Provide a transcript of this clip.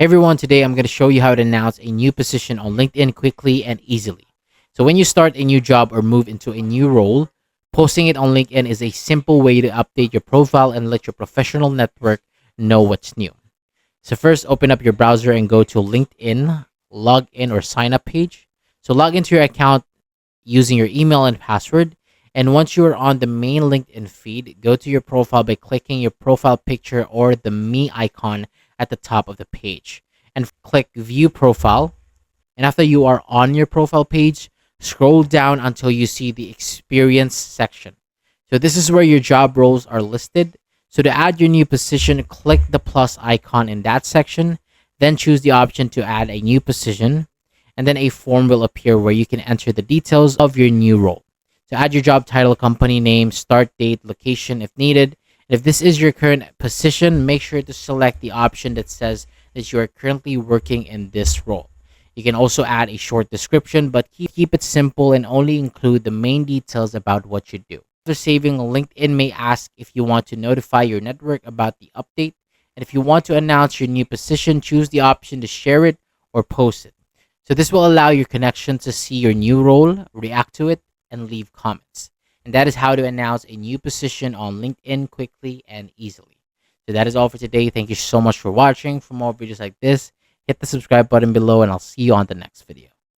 Hey everyone, today I'm going to show you how to announce a new position on LinkedIn quickly and easily. So when you start a new job or move into a new role, posting it on LinkedIn is a simple way to update your profile and let your professional network know what's new. So first, open up your browser and go to LinkedIn, log in or sign up page. So log into your account using your email and password. And once you are on the main LinkedIn feed, go to your profile by clicking your profile picture or the me icon at the top of the page and click view profile. And after you are on your profile page, scroll down until you see the experience section. So this is where your job roles are listed. So to add your new position, click the plus icon in that section, then choose the option to add a new position, and then a form will appear where you can enter the details of your new role. So add your job title, company name, start date, location if needed. And if this is your current position, make sure to select the option that says that you are currently working in this role. You can also add a short description, but keep it simple and only include the main details about what you do. After saving, LinkedIn may ask if you want to notify your network about the update. And if you want to announce your new position, choose the option to share it or post it. So this will allow your connection to see your new role, react to it, and leave comments. And that is how to announce a new position on LinkedIn quickly and easily. So that is all for today. Thank you so much for watching. For more videos like this, hit the subscribe button below and I'll see you on the next video.